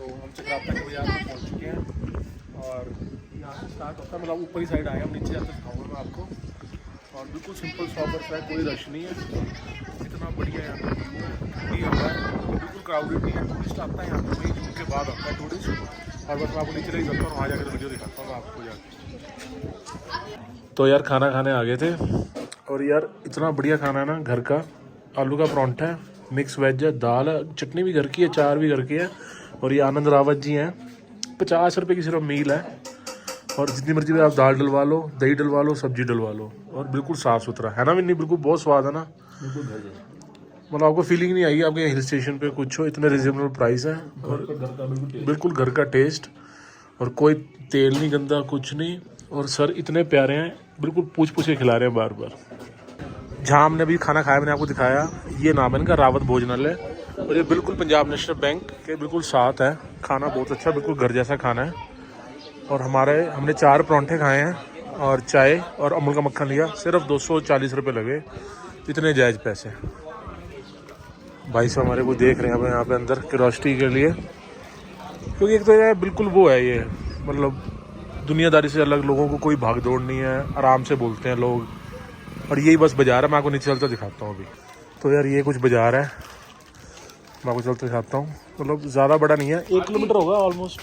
तो हम चक्राता के बाजार में पहुँच चुके हैं और यहाँ से स्टार्ट होता है, मतलब ऊपर ही साइड आए हम, नीचे जाते दिखाऊंगा मैं आपको। और बिल्कुल सिंपल शॉपर्स है, कोई रश नहीं है, इतना बढ़िया यहाँ पर ठंडी हवा है, बिल्कुल क्राउडेड नहीं है। टूरिस्ट आता है यहाँ पर मई जून के बाद आता है टूरिस्ट। और बस मैं आपको नीचे ले जाता हूँ, वहाँ जाकर वीडियो दिखाता हूँ आपको जाकर। तो यार खाना खाने आ गए थे और यार इतना बढ़िया खाना है ना घर का। आलू का परांठा है, मिक्स वेज है, दाल है, चटनी भी घर की है, चार भी घर की है। और ये आनंद रावत जी हैं, 50 रुपये की सिर्फ मील है और जितनी मर्जी आप दाल डलवा लो, दही डलवा लो, सब्जी डलवा लो, और बिल्कुल साफ़ सुथरा है ना। नहीं बिल्कुल बहुत स्वाद है ना, बिल्कुल घर जैसा। मतलब आपको फीलिंग नहीं आएगी आपके हिल स्टेशन पे कुछ हो, इतने रिजनेबल प्राइस है और घर का बिल्कुल घर का टेस्ट। और कोई तेल नहीं गंदा, कुछ नहीं। और सर इतने प्यारे हैं, बिल्कुल पूछ पूछ के खिला रहे हैं बार बार। जहाँ हमने अभी खाना खाया मैंने आपको दिखाया, ये नाम है इनका रावत भोजनालय, और ये बिल्कुल पंजाब नेशनल बैंक के बिल्कुल साथ है। खाना बहुत अच्छा, बिल्कुल घर जैसा खाना है। और हमने 4 परांठे खाए हैं और चाय और अमूल का मक्खन लिया, सिर्फ 240 रुपये लगे, इतने जायज़ पैसे। भाई साहब हमारे को देख रहे हैं यहाँ पे अंदर क्यूरियोसिटी के लिए, क्योंकि एक तो ये बिल्कुल वो है, ये मतलब दुनियादारी से अलग, लोगों को कोई भाग दौड़ नहीं है, आराम से बोलते हैं लोग। और यही बस बाज़ार है, मैं आपको नीचे चलता दिखाता हूँ अभी। तो यार ये कुछ बाज़ार है, मैं आपको चलते दिखाता हूँ। मतलब ज़्यादा बड़ा नहीं है, 1 किलोमीटर होगा ऑलमोस्ट,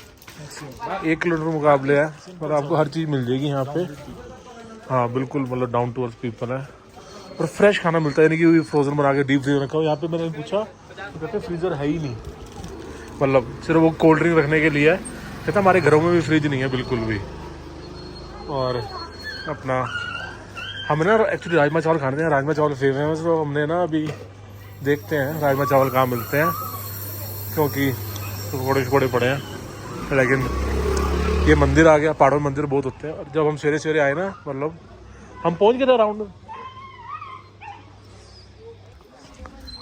1 किलोमीटर मुकाबले है, पर आपको हर चीज़ मिल जाएगी यहाँ पे। हाँ बिल्कुल, मतलब डाउन टू अर्थ पीपल है और फ्रेश खाना मिलता है, यानी कि फ्रोज़न बना के डीप फ्रीजर रखा हो। यहाँ पे मैंने पूछा तो कहते फ्रीज़र है ही नहीं, मतलब सिर्फ वो कोल्ड ड्रिंक रखने के लिए है। कहता हमारे घरों में भी फ्रिज नहीं है बिल्कुल भी। और अपना हमें ना एक्चुअली राजमा चावल खाने हैं, राजमा चावल फेमस, तो हमने ना अभी देखते हैं राजमा चावल कहाँ मिलते हैं, क्योंकि पकौड़े शकौड़े पड़े हैं। लेकिन ये मंदिर आ गया, पहाड़ों में मंदिर बहुत होते हैं। और जब हम सवेरे सवेरे आए ना, मतलब हम पहुंच गए थे अराउंड,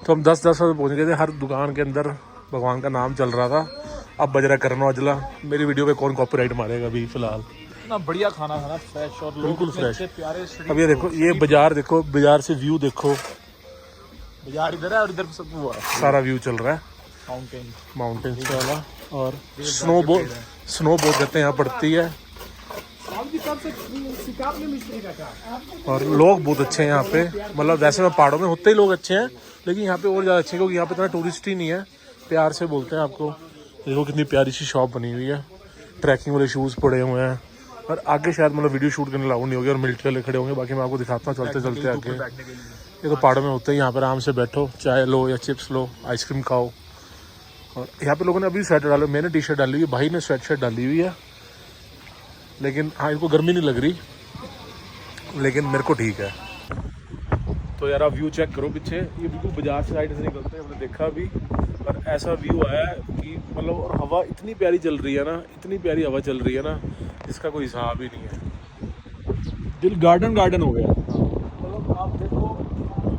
तो हम 10-10 बजे पहुंच गए थे। हर दुकान के अंदर भगवान का नाम चल रहा था। अब बज रहा करना अजला, मेरी वीडियो पे कौन कॉपीराइट मारेगा अभी फिलहाल। इतना बढ़िया खाना था ना, फ्रेश और बिल्कुल फ्रेश। प्यारे। अब ये देखो, ये बाजार देखो, बाजार से व्यू देखो, बाजार इधर है और इधर सब वो है, सारा व्यू चल रहा है माउंटेन वाला। और स्नो बहुत कहते हैं यहाँ पड़ती है। और लोग बहुत अच्छे हैं यहाँ पे, मतलब वैसे मैं पहाड़ों में होते ही लोग अच्छे हैं, लेकिन यहाँ पे और ज़्यादा अच्छे हैं, क्योंकि यहाँ पे इतना टूरिस्ट ही नहीं है, प्यार से बोलते हैं आपको। देखो कितनी प्यारी सी शॉप बनी हुई है, ट्रैकिंग वाले शूज़ पड़े हुए हैं। और आगे शायद मतलब वीडियो शूट करने लाऊं नहीं होगी और मिलिट्री वाले खड़े होंगे, बाकी मैं आपको दिखाता हूँ चलते चलते आगे। ये तो पहाड़ों में होते हैं, यहाँ पर आराम से बैठो, चाय लो या चिप्स लो, आइसक्रीम खाओ। और यहाँ पे लोगों ने अभी स्वेटर डाले, मैंने टी शर्ट डाली हुई है, भाई ने स्वेट शर्ट डाली हुई है, लेकिन हाँ इनको गर्मी नहीं लग रही, लेकिन मेरे को ठीक है। तो यार आप व्यू चेक करो पीछे, ये बिल्कुल बाजार से साइड से निकलते हैं, हमने देखा अभी। और ऐसा व्यू आया है कि मतलब, और हवा इतनी प्यारी चल रही है ना, इतनी प्यारी हवा चल रही है ना, इसका कोई हिसाब ही नहीं है। दिल गार्डन हो गया। मतलब आप देखो,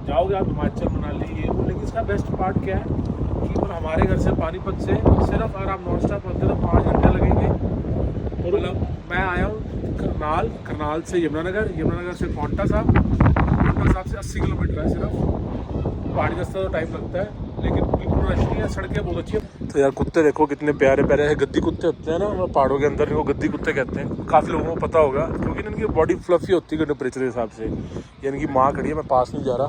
जाओगे आप हिमाचल मनाली ये वो, लेकिन इसका बेस्ट पार्ट क्या है कि मतलब हमारे घर से पानीपत से सिर्फ अगर आप नॉन स्टॉप होते तो 5 घंटे लगेंगे। और मतलब मैं आया हूँ करनाल से यमुनानगर से पांवटा साहब से 80 किलोमीटर है सिर्फ। पहाड़ी रास्ता तो टाइम लगता है, लेकिन बिल्कुल रश नहीं है, सड़कें बहुत अच्छी है। तो यार कुत्ते देखो कितने प्यारे प्यारे हैं, गद्दी कुत्ते होते हैं ना पहाड़ों के अंदर, इनको गद्दी कुत्ते कहते हैं। काफ़ी लोगों को पता होगा, क्योंकि इनकी बॉडी फ्लफी होती है टेम्परेचर के हिसाब से। यानी कि माँ खड़ी है, मैं पास नहीं जा रहा,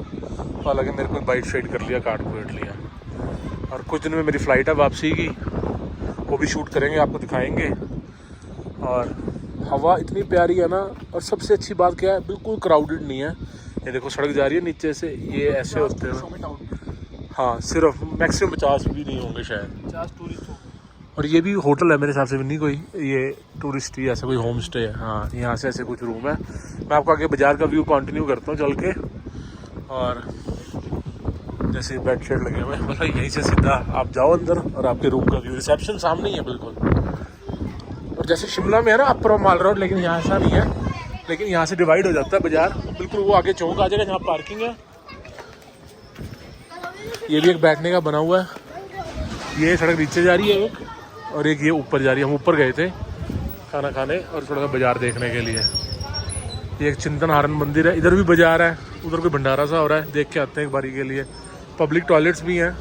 हालांकि मेरे को बाइट शाइट कर लिया, काट पीट लिया। और कुछ दिन में मेरी फ़्लाइट है वापसी की, वो भी शूट करेंगे, आपको दिखाएंगे। और हवा इतनी प्यारी है ना, और सबसे अच्छी बात क्या है, बिल्कुल क्राउडेड नहीं है। ये देखो सड़क जा रही है नीचे से, ये ऐसे होते हैं। हाँ सिर्फ मैक्सिमम 50 भी नहीं होंगे शायद, 50 टूरिस्ट हो। और ये भी होटल है मेरे हिसाब से भी नहीं कोई, ये टूरिस्ट ही ऐसा कोई होम स्टे है। हाँ यहाँ से ऐसे कुछ रूम है। मैं आपको आगे बाज़ार का व्यू कंटिन्यू करता हूँ चल के। और जैसे बेड शेड लगे हुए हैं, मतलब यहीं से सीधा आप जाओ अंदर और आपके रूम का व्यू, रिसेप्शन सामने ही है बिल्कुल। और जैसे शिमला में है ना अपर माल रोड, लेकिन यहाँ ऐसा नहीं है, लेकिन यहाँ से डिवाइड हो जाता है बाज़ार, बिल्कुल वो आगे चौक आ जाएगा जहाँ पार्किंग है। ये भी एक बैठने का बना हुआ है, ये सड़क नीचे जा रही है एक, और एक ये ऊपर जा रही है। हम ऊपर गए थे खाना खाने और थोड़ा सा बाज़ार देखने के लिए। ये एक चिंतन हारन मंदिर है, इधर भी बाज़ार है, उधर कोई भंडारा सा हो रहा है, देख के आते हैं एक बारी के लिए। पब्लिक टॉयलेट्स भी हैं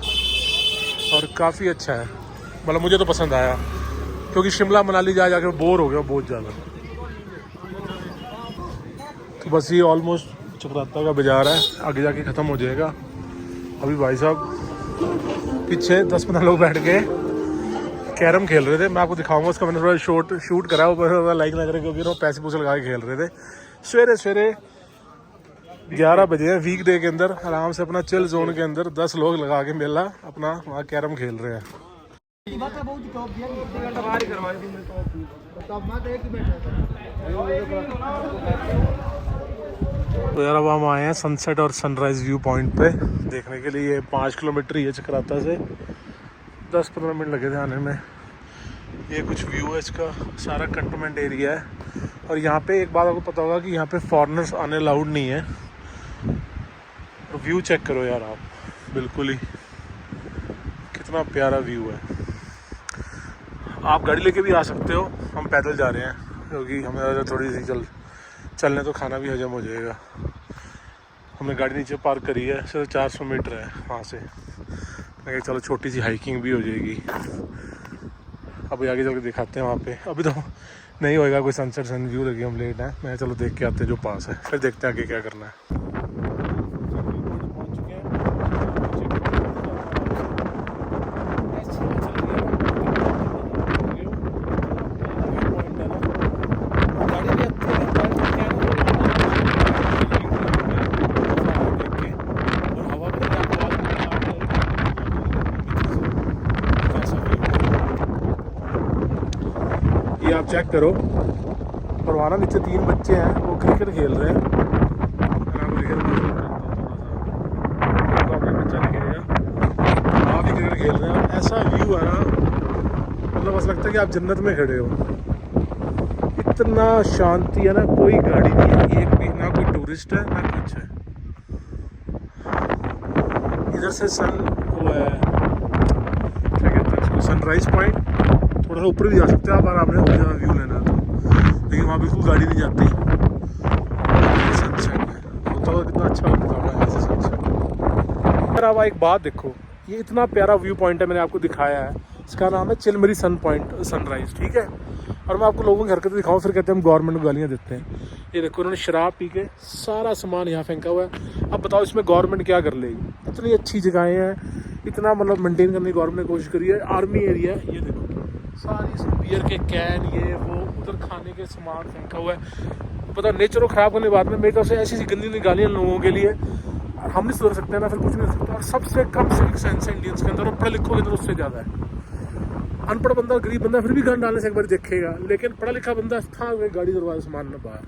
और काफ़ी अच्छा है, मतलब मुझे तो पसंद आया, क्योंकि शिमला मनाली जा जाकर बोर हो गया बहुत ज़्यादा। तो बस ये ऑलमोस्ट चक्राता का बाजार है, आगे जाके ख़त्म हो जाएगा। अभी भाई साहब पीछे 10-15 लोग बैठ के कैरम खेल रहे थे, मैं आपको दिखाऊंगा उसका। मैंने थोड़ा शूट करा, वो लाइक लग रहा है क्योंकि वो पैसे पूसे लगा के खेल रहे थे। सवेरे 11 बजे है, वीक डे के अंदर आराम से अपना चिल जोन के अंदर 10 लोग लगा के मेला अपना वहाँ कैरम खेल रहे हैं। तो यार अब हम आए हैं सनसेट और सनराइज़ व्यू पॉइंट पे देखने के लिए। 5 किलोमीटर ही है चक्राता से, 10-15 मिनट लगे थे आने में। ये कुछ व्यू है इसका, सारा कंटोनमेंट एरिया है। और यहाँ पे एक बात आपको पता होगा कि यहाँ पे फॉरेनर्स आने अलाउड नहीं है। और व्यू चेक करो यार आप, बिल्कुल ही कितना प्यारा व्यू है। आप गाड़ी लेके भी आ सकते हो, हम पैदल जा रहे हैं क्योंकि हमें थोड़ी सी चलने तो खाना भी हजम हो जाएगा। हमने गाड़ी नीचे पार्क करी है, सिर्फ 400 मीटर है वहाँ से। मैं कहा चलो छोटी सी हाइकिंग भी हो जाएगी। अभी आगे चल के दिखाते हैं वहाँ पे। अभी तो नहीं होएगा कोई सनसेट सन व्यू, लगी हम लेट हैं। मैं चलो देख के आते हैं जो पास है, फिर देखते हैं आगे क्या करना है। ये आप चेक करो, और वहाँ ना नीचे 3 बच्चे हैं, वो क्रिकेट खेल रहे हैं। आप भी क्रिकेट खेल रहे हैं, ऐसा व्यू है ना, मतलब बस लगता है कि आप जन्नत में खड़े हो। इतना शांति है ना, कोई गाड़ी नहीं है, एक भी ना कोई टूरिस्ट है ना कुछ है। इधर से सन वो है क्या कहते हैं उसको, सनराइज पॉइंट। थोड़ा सा ऊपर भी जा सकते हैं आप आराम से, ज़्यादा व्यू लेना है तो, लेकिन वहाँ बिल्कुल गाड़ी नहीं जाती। सनसेट होता हुआ कितना अच्छा लगता है ऐसे सनसेट। फिर आप एक बात देखो, ये इतना प्यारा व्यू पॉइंट है, मैंने आपको दिखाया है, इसका नाम है चिलमरी सन पॉइंट सनराइज़, ठीक है। और मैं आपको लोगों की हरकतें दिखाऊँ, फिर कहते हैं हम गवर्नमेंट को गालियाँ देते हैं। ये देखो उन्होंने शराब पी के सारा सामान यहाँ फेंका हुआ है। अब बताओ इसमें गवर्नमेंट क्या कर लेगी? इतनी अच्छी जगहें हैं, इतना मतलब मेंटेन करने की गवर्नमेंट ने कोशिश करी है। आर्मी एरिया है, ये देखो सारी इसमें बियर के कैन, ये वो, उधर खाने के सामान फेंका हुआ है। पता नेचर को ख़राब करने के बाद में मेरी तरफ से ऐसी गंदी गालियाँ लोगों के लिए, और हम नहीं सुधर सकते हैं ना, फिर कुछ नहीं कर सकते। और सबसे कम सिविक सेंस है इंडियंस के अंदर, और पढ़े लिखों के अंदर उससे ज़्यादा है। अनपढ़ बंदा, गरीब बंदा फिर भी गन डालने से एक बार देखेगा, लेकिन पढ़ा लिखा बंदा था गाड़ी दरवाजा सामान न बाहर।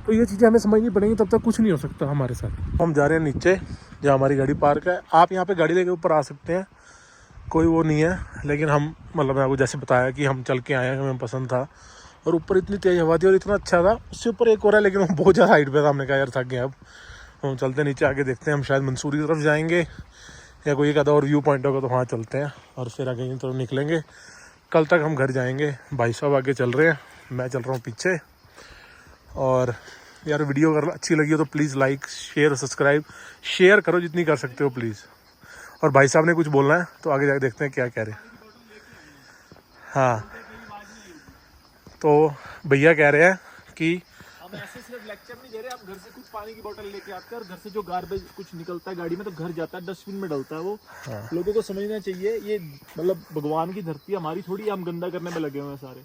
तो ये चीज़ें हमें समझनी पड़ेंगी, तब तक कुछ नहीं हो सकता हमारे साथ। हम जा रहे हैं नीचे जहाँ हमारी गाड़ी पार्क है। आप यहाँ पे गाड़ी लेके ऊपर आ सकते हैं, कोई वो नहीं है, लेकिन हम मतलब मैं आपको जैसे बताया कि हम चल के आए हैं, हमें पसंद था। और ऊपर इतनी तेज़ हवा थी और इतना अच्छा था। उससे ऊपर एक और है, लेकिन वो बहुत ज़्यादा हाइट पे था। हमने कहा यार थक गए, अब हम चलते हैं नीचे, आगे देखते हैं। हम शायद मंसूरी की तरफ जाएंगे या कोई एक आधा और व्यू पॉइंट होगा तो वहाँ चलते हैं, और फिर आगे की तरफ निकलेंगे। कल तक हम घर जाएंगे। भाई साहब आगे चल रहे हैं, मैं चल रहा हूँ पीछे। और यार वीडियो अगर अच्छी लगी हो तो प्लीज़ लाइक शेयर और सब्सक्राइब शेयर करो जितनी कर सकते हो प्लीज़। और भाई साहब ने कुछ बोलना है तो आगे जाके देखते हैं क्या कह रहे हैं। हाँ, तो भैया कह रहे हैं कि हम ऐसे सिर्फ लेक्चर नहीं दे रहे, आप घर से कुछ पानी की बोतल लेके आते हैं, और घर से जो गार्बेज कुछ निकलता है गाड़ी में तो घर जाता है, डस्टबिन में डलता है वो। हाँ। लोगों को समझना चाहिए, ये मतलब भगवान की धरती हमारी थोड़ी, हम गंदा करने में लगे हुए हैं सारे।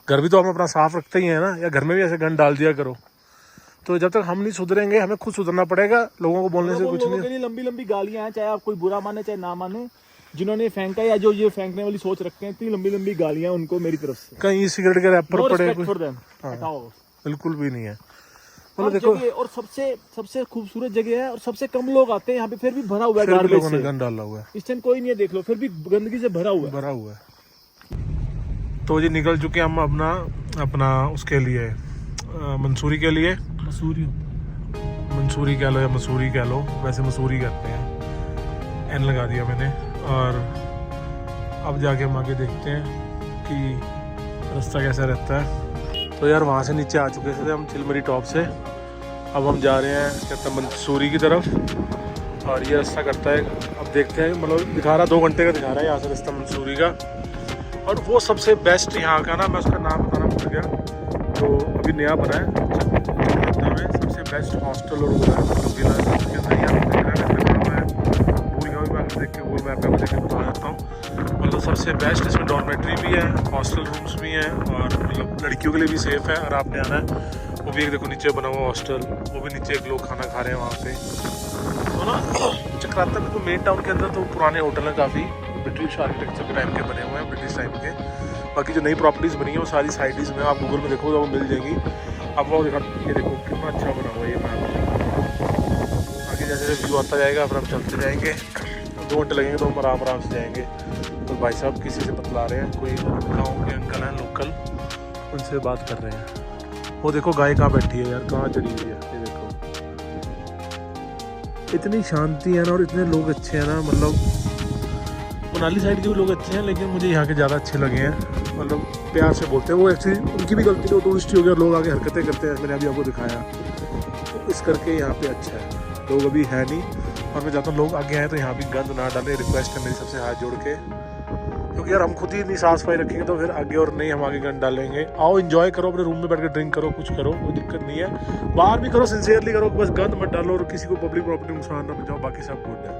घर भी तो हम अपना साफ रखते ही हैं ना, या घर में भी ऐसे गंद डाल दिया करो। तो जब तक हम नहीं सुधरेंगे, हमें खुद सुधरना पड़ेगा। लोगों को बोलने से कुछ लोगों नहीं। के लिए लंबी लंबी गालियां हैं, चाहे आप कोई बुरा माने चाहे ना माने, जिन्होंने फेंका या जो ये फेंकने वाली सोच रखते हैं, इतनी लंबी लंबी गालियां उनको मेरी तरफ से। कहीं सिगरेट के रैपर No पड़े respect for them. हाँ। हटाओ। बिल्कुल भी नहीं है। मतलब देखो, और सबसे खूबसूरत जगह है, और सबसे कम लोग आते हैं यहाँ पे, फिर भी भरा हुआ है गार्बेज लोगों ने से। गंद डाला हुआ है, इस टाइम कोई नहीं है, देख लो, फिर भी गंदगी से भरा हुआ है। तो ये निकल चुके हम अपना उसके लिए मंसूरी के लिए। मंसूरी कह लो या मसूरी कह लो, वैसे मसूरी कहते हैं, एन लगा दिया मैंने। और अब जाके हम आगे देखते हैं कि रास्ता कैसा रहता है। तो यार वहाँ से नीचे आ चुके थे हम चिलमरी टॉप से। अब हम जा रहे हैं कहते हैं मंसूरी की तरफ, और ये रास्ता करता है अब देखते हैं, मतलब दिखा रहा 2 घंटे का दिखा रहा है यहाँ से रास्ता मंसूरी का। और वो सबसे बेस्ट यहाँ का ना, मैं उसका नाम बताना भूल गया, तो अभी नया बना है चकराता में, सबसे बेस्ट हॉस्टल और वो है, मतलब विला के अंदर ही आप देख रहे हैं, मैं भूल गया हूँ, मैं देख के गूगल मैप पे देख के बता देता हूँ। मतलब सबसे बेस्ट, इसमें डॉर्मेट्री भी है, हॉस्टल रूम्स भी हैं, और मतलब लड़कियों के लिए भी सेफ़ है। और आपने आना है, वो भी एक देखो नीचे बना हुआ हॉस्टल, वो भी नीचे एक लोग खाना खा रहे हैं वहाँ पे। तो ना चक्राता में तो मेन टाउन के अंदर तो पुराने होटल हैं काफ़ी, ब्रिटिश आर्किटेक्चर के टाइम के बने हुए हैं, ब्रिटिश टाइम के। बाकी जो नई प्रॉपर्टीज़ बनी है वो सारी साइडीज़ में आप गूगल में देखो तो वो मिल जाएंगी। अब वो देखा, ये देखो कितना अच्छा बना हुआ है ये मैप। आगे जैसे जैसे व्यू आता जाएगा फिर हम चलते जाएंगे, 2 घंटे लगेंगे तो हम आराम से जाएंगे। तो भाई साहब किसी से बतला रहे हैं, कोई गाँव के अंकल हैं लोकल, उनसे बात कर रहे हैं। वो देखो गाय कहाँ बैठी है यार, कहाँ चढ़ी हुई है, ये देखो। इतनी शांति है ना, और इतने लोग अच्छे हैं ना, मतलब मनाली साइड के भी लोग अच्छे हैं, लेकिन मुझे यहाँ के ज़्यादा अच्छे लगे हैं। मतलब प्यार से बोलते हैं, वो एक्चुअली उनकी भी गलती नहीं, टूरिस्ट ही हो गया, लोग आगे हरकतें करते हैं, मैंने अभी आपको दिखाया, तो इस करके यहाँ पे अच्छा है। लोग अभी है नहीं, और मैं चाहता हूँ लोग आगे आए तो यहाँ भी गंद ना डालें, रिक्वेस्ट है मेरी सबसे हाथ जोड़ के, क्योंकि यार हम खुद ही इतनी साफ सफाई रखेंगे तो फिर आगे और नहीं हम आगे गंद डालेंगे। आओ एंजॉय करो, अपने रूम में बैठ कर ड्रिंक करो, कुछ करो, कोई दिक्कत नहीं है, बाहर भी करो, सिंसियरली करो, बस गंद मत डालो और किसी को पब्लिक प्रॉपर्टी नुकसान ना पहुंचाओ, बाकी सब गुड है।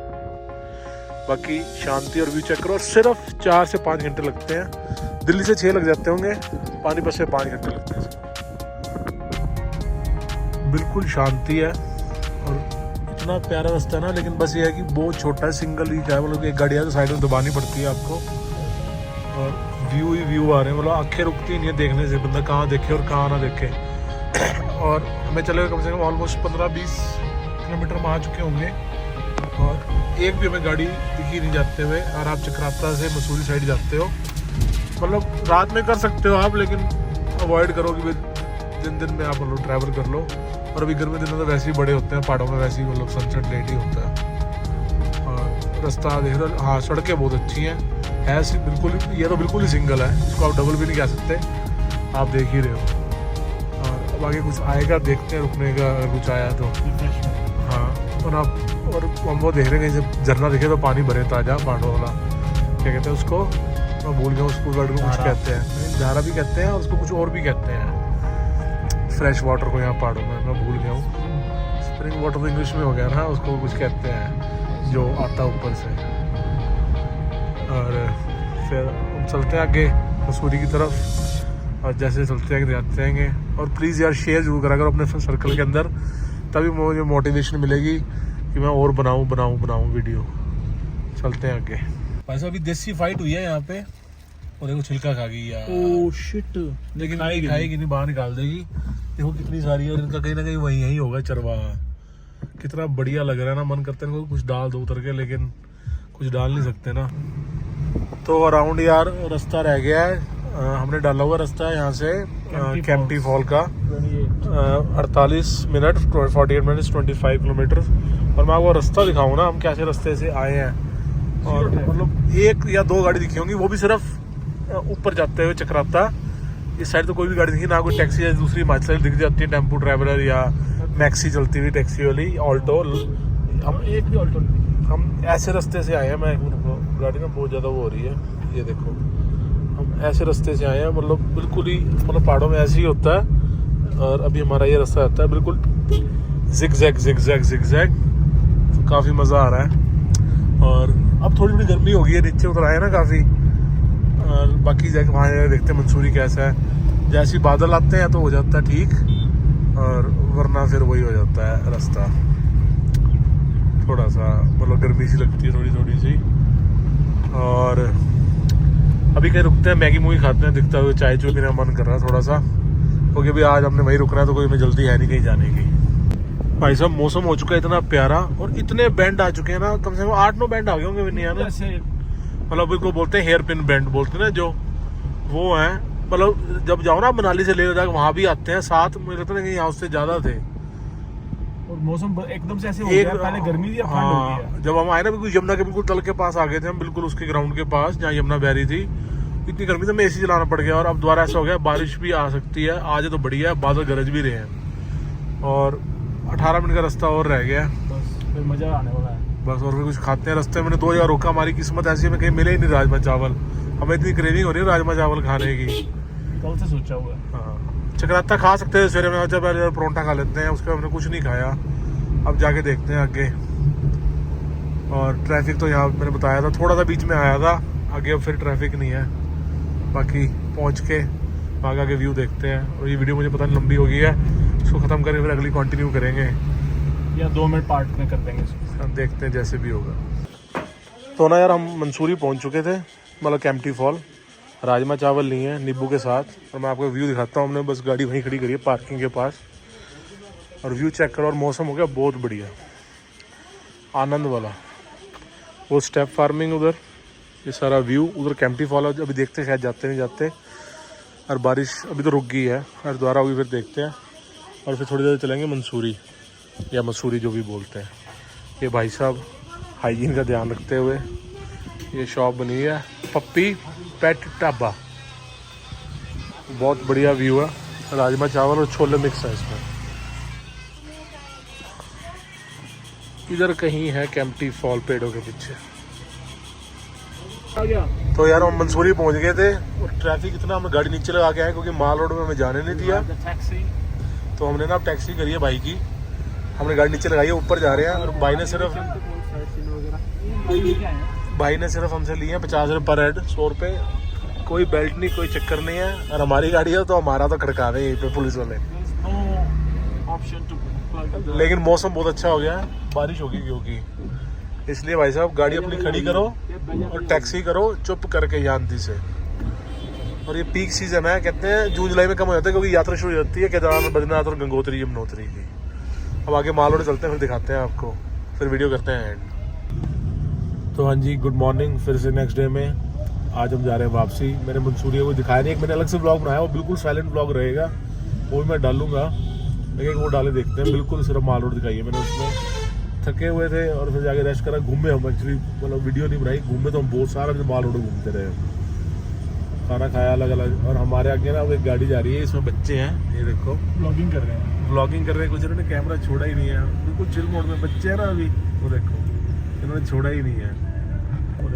बाकी शांति और व्यू चेक करो, और सिर्फ 4 से 5 घंटे लगते हैं, दिल्ली से 6 लग जाते होंगे, पानीपत से 5 घंटे लगते हैं। बिल्कुल शांति है, और इतना प्यारा रास्ता है ना, लेकिन बस ये है कि बहुत छोटा है, सिंगल ही है, मतलब एक गाड़ी है तो साइड में दबानी पड़ती है आपको, और व्यू ही व्यू आ रहे हैं, मतलब आंखें रुकती नहीं है देखने से, बंदा कहाँ देखे और कहाँ ना देखे। और हमें चले कम से कम ऑलमोस्ट 15-20 किलोमीटर में आ चुके होंगे, और एक भी हमें गाड़ी दिखी नहीं जाते हुए। और आप चक्राता से मसूरी साइड जाते हो, मतलब रात में कर सकते हो आप, लेकिन अवॉइड करो कि दिन में आप मतलब ट्रैवल कर लो। और अभी गर्मी दिन में तो वैसे ही बड़े होते हैं पहाड़ों में, वैसे ही मतलब सनसेट लेट ही होता है। और रास्ता देख रहे हो, हाँ सड़कें बहुत अच्छी हैं, है बिल्कुल, ये तो बिल्कुल ही सिंगल है, इसको आप डबल भी नहीं कह सकते, आप देख ही रहे हो। और अब आगे कुछ आएगा, देखते हैं रुकने का, अगर कुछ आया तो। हाँ, और आप, और हम वो देख रहे हैं कहीं से झरना दिखे तो पानी भरे ताज़ा, पहाड़ों वाला क्या कहते हैं उसको, मैं भूल गया उसको, वर्ड को कुछ कहते हैं, धारा भी कहते हैं, और उसको कुछ और भी कहते हैं, फ्रेश वाटर को यहाँ पहाड़ों में, मैं भूल गया हूँ, स्प्रिंग वाटर तो इंग्लिश में हो गया ना, उसको कुछ कहते हैं जो आता ऊपर से। और फिर हम चलते हैं आगे मसूरी की तरफ, और जैसे चलते आगे जाते रहेंगे। और प्लीज़ यार शेयर जरूर करा करो अपने सर्कल के अंदर, तभी मुझे मोटिवेशन मिलेगी कि मैं और बनाऊँ वीडियो। चलते हैं आगे। भाई साहब अभी देसी फाइट हुई है यहाँ पे, और देखो छिलका खा गई यार, ओह शिट, लेकिन खाएगी नहीं, बाहर निकाल देगी। देखो कितनी सारी है, और इनका कहीं ना कहीं वही यही होगा चरवाहा। कितना बढ़िया लग रहा है ना, मन करता है इनको कुछ डाल दो उतर के, लेकिन कुछ डाल नहीं सकते ना। तो अराउंड यार रास्ता रह गया है, हमने डाला हुआ रास्ता है यहाँ से कैंपटी फॉल का, 48 मिनट 48 मिनट्स 25 किलोमीटर। और मैं आपको रास्ता दिखाऊँ ना, हम कैसे रास्ते से आए हैं। और मतलब 1 या 2 गाड़ी दिखी होंगी, वो भी सिर्फ ऊपर जाते हुए चक्राता। इस साइड तो कोई भी गाड़ी दिखी ना, कोई टैक्सी, या दूसरी हिमाचल साइड दिख जाती है, टेम्पो ट्रैवलर या मैक्सी चलती हुई टैक्सी वाली, ऑल्टो। हम एक भी ऑल्टो नहीं, हम ऐसे रास्ते से आए हैं। मैं गाड़ी ना बहुत ज़्यादा वो हो रही है, ये देखो, हम ऐसे रास्ते से आए हैं, मतलब बिल्कुल ही, मतलब पहाड़ों में ऐसे ही होता है। और अभी हमारा ये रास्ता आता है बिल्कुल जिग-जैग, काफ़ी मज़ा आ रहा है। और अब थोड़ी थोड़ी गर्मी हो गई है, नीचे उतर आए ना काफ़ी। और बाकी जगह वहाँ देखते हैं मंसूरी कैसा है, जैसे बादल आते हैं तो हो जाता है ठीक, और वरना फिर वही हो जाता है रास्ता, थोड़ा सा मतलब गर्मी सी लगती है थोड़ी सी। और अभी कहीं रुकते हैं, मैगी मूगी खाते हैं, दिखता हुआ चाय पीने का मन कर रहा है थोड़ा सा, क्योंकि अभी आज हमने वहीं रुकना है, तो कोई हमें जल्दी है नहीं कहीं जाने की। भाई साहब मौसम हो चुका है इतना प्यारा, और इतने बैंड आ चुके हैं ना, कम से कम 8-9 बैंड आ गए होंगे नहीं है ना, मतलब इनको बोलते हैं हेयर पिन बैंड बोलते हैं ना, जो वो हैं। मतलब जब जाओ ना मनाली से ले लद्दाख, वहाँ भी आते हैं साथ, मुझे लगता है कि यहाँ उससे ज़्यादा थे। और मौसम एकदम से ऐसे हो गया, पहले गर्मी थी, अब ठंड हो गई है। जब हम आए ना, बिल्कुल यमुना के बिल्कुल तल के पास आ गए थे हम, बिल्कुल उसके ग्राउंड के पास जहाँ यमुना बह रही थी। इतनी गर्मी से हमें AC चलाना पड़ गया, और अब दोबारा ऐसा हो गया बारिश भी आ सकती है, आज तो बढ़िया है, बादल गरज भी रहे हैं, और 18 मिनट का रास्ता और रह गया, बस फिर मज़ा आने वाला है। बस और फिर कुछ खाते हैं। रास्ते में मैंने 2 जगह रोका, हमारी किस्मत ऐसी है में कहीं मिले ही नहीं राजमा चावल। हमें इतनी क्रेविंग हो रही है राजमा चावल खाने की। कल से सोचा हुआ है। हाँ, चक्राता खा सकते हैं सवेरे में, जब परोंठा खा लेते हैं, उसके बाद हमने कुछ नहीं खाया। अब जाके देखते हैं आगे। और ट्रैफिक तो यहाँ मैंने बताया था, थोड़ा सा बीच में आया था, आगे अब फिर ट्रैफिक नहीं है। बाकी पहुँच के आगे आगे व्यू देखते हैं। और ये वीडियो मुझे पता नहीं लंबी हो गई है, इसको ख़त्म करके फिर अगली कंटिन्यू करेंगे या 2 मिनट पार्ट में कर देंगे इसको। हम देखते हैं जैसे भी होगा। तो ना यार हम मंसूरी पहुंच चुके थे, मतलब केम्प्टी फॉल। राजमा चावल लिए हैं नींबू के साथ, और मैं आपको व्यू दिखाता हूँ। हमने बस गाड़ी वहीं खड़ी करी है पार्किंग के पास, और व्यू चेक करो। और मौसम हो गया बहुत बढ़िया, आनंद वाला। वो स्टेप फार्मिंग उधर, ये सारा व्यू उधर केम्प्टी फॉल है। अभी देखते हैं शायद जाते नहीं जाते। और बारिश अभी तो रुक गई है, और दोबारा होगी फिर देखते हैं। और फिर थोड़ी देर चलेंगे मंसूरी, या मसूरी जो भी बोलते हैं। ये भाई साहब हाइजीन का ध्यान रखते हुए ये शॉप बनी है, पप्पी पेट ढाबा। बहुत बढ़िया व्यू है, राजमा चावल और छोले मिक्स है इसमें। इधर कहीं है केम्प्टी फॉल, पेड़ों के पीछे। आ गया। तो यार हम मंसूरी पहुंच गए थे, और ट्रैफिक इतना, हमें गाड़ी नीचे लगा के आए क्योंकि माल रोड में हमें जाने नहीं दिया। तो हमने ना टैक्सी करी है भाई की, हमने गाड़ी नीचे लगाई है, ऊपर जा रहे हैं। और भाई ने सिर्फ हमसे लिए हैं 50 रुपये पर हेड, 100 रुपये। कोई बेल्ट नहीं, कोई चक्कर नहीं है। और हमारी गाड़ी है तो हमारा तो खड़का रहे यहीं पे पुलिस वाले। लेकिन मौसम बहुत अच्छा हो गया है, बारिश होगी क्योंकि, इसलिए भाई साहब गाड़ी अपनी खड़ी करो और टैक्सी करो चुप करके शांति से। और ये पीक सीजन है, कहते हैं जून जुलाई में कम हो जाता है क्योंकि यात्रा शुरू हो जाती है केदारनाथ, बद्रीनाथ और गंगोत्री यमुनोत्री की। अब आगे माल रोड चलते हैं, फिर दिखाते हैं आपको, फिर वीडियो करते हैं एंड। तो हाँ जी, गुड मॉर्निंग। फिर से नेक्स्ट डे में आज हम जा रहे हैं वापसी। मैंने मंसूरी को दिखाया नहीं, एक मैंने अलग से ब्लॉग बनाया, वो बिल्कुल साइलेंट ब्लॉग रहेगा, वो भी मैं डालूंगा। लेकिन वो डाले देखते हैं, बिल्कुल सिर्फ माल रोड दिखाई है मैंने उसमें। थके हुए थे और फिर जाके रेस्ट करा, घूमे हम एक्चुअली, मतलब वीडियो नहीं बनाई, घूमे तो हम बहुत सारा दिन माल रोड घूमते रहे, खाना खाया अलग अलग। और हमारे आगे ना एक गाड़ी जा रही है, इसमें बच्चे हैं, ये देखो ब्लॉगिंग कर रहे हैं। कुछ इन्होंने कैमरा छोड़ा ही नहीं है, बिल्कुल चिल मोड में बच्चे हैं ना अभी, वो देखो इन्होंने छोड़ा ही नहीं है।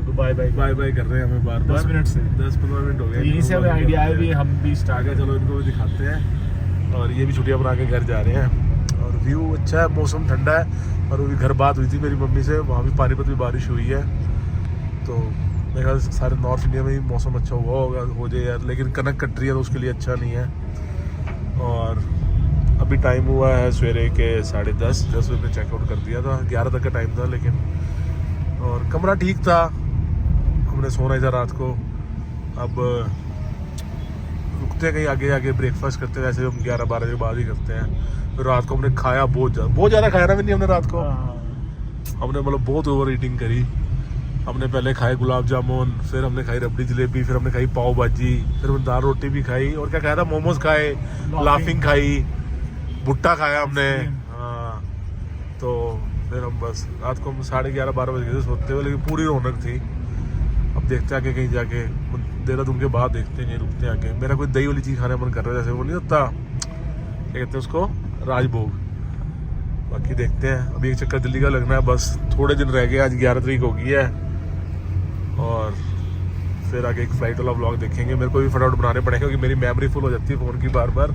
बाय बाय कर रहे हैं हमें बार 10 मिनट से 10-15 मिनट हो गए। यहीं से हमें आइडिया आया भी, हम भी स्टार्ट आगे चलो इनको भी दिखाते हैं। और ये भी छुट्टियां बना के घर जा रहे हैं, और व्यू अच्छा है, मौसम ठंडा है। और वो भी घर बात हुई थी मेरी मम्मी से, वहाँ भी पानीपत में बारिश हुई है। तो मेरे ख्याल से सारे नॉर्थ इंडिया में ही मौसम अच्छा हुआ होगा, हो जाए यार। लेकिन कनक कट रही है तो उसके लिए अच्छा नहीं है। और अभी टाइम हुआ है सवेरे के 10:30, 10 बजे चेकआउट कर दिया था, 11 तक का टाइम था। लेकिन और कमरा ठीक था, हमने सोना ही था रात को। अब रुकते हैं कहीं आगे ब्रेकफास्ट करते हैं, वैसे हम 11-12 बजे बाद ही करते हैं। फिर रात को हमने खाया बहुत ज़्यादा खाया ना भी नहीं हमने रात को, हमने मतलब बहुत ओवर ईटिंग करी। हमने पहले खाए गुलाब जामुन, फिर हमने खाई रबड़ी जलेबी, फिर हमने खाई पाव भाजी, फिर हमने दाल रोटी भी खाई, और क्या खाया था, मोमोज खाए, लाफिंग खाई, भुट्टा खाया हमने। हाँ, तो फिर हम बस रात को हम 11:30-12 बज गए थे सोते हुए, लेकिन पूरी रौनक थी। अब देखते हैं आगे कहीं जाके, देहरादून के बाद देखते हैं कहीं रुकते हैं आगे। मेरा कोई दही वाली चीज़ खाने का मन कर रहा है, जैसे वो नहीं होता, क्या कहते हैं उसको, राजभोग। बाकी देखते हैं, अभी एक चक्कर दिल्ली का लगना है, बस थोड़े दिन रह गए, आज 11 तारीख हो गई है। और फिर आगे एक फ़्लाइट वाला व्लॉग देखेंगे। मेरे को भी फटाफट बनाने पड़ेगा क्योंकि मेरी मेमोरी फुल हो जाती है फ़ोन की बार बार,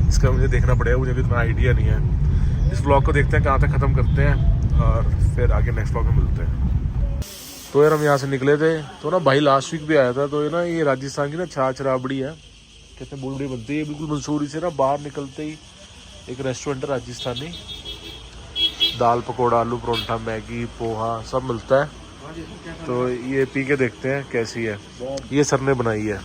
इसका मुझे देखना पड़ेगा, मुझे भी इतना आइडिया नहीं है। इस व्लॉग को देखते हैं कहाँ तक ख़त्म करते हैं, और फिर आगे नेक्स्ट व्लॉग में मिलते हैं। तो यार हम यहाँ से निकले थे, तो ना भाई लास्ट वीक भी आया था। तो ये ना, ये राजस्थान की ना छाछ राबड़ी है, कहते हैं बूढ़ी बनती है, बिल्कुल मंसूरी से ना बाहर निकलते ही एक रेस्टोरेंट है राजस्थानी, दाल पकौड़ा, आलू परोंठा, मैगी, पोहा सब मिलता है। तो ये पी के देखते हैं कैसी है, ये सर ने बनाई है।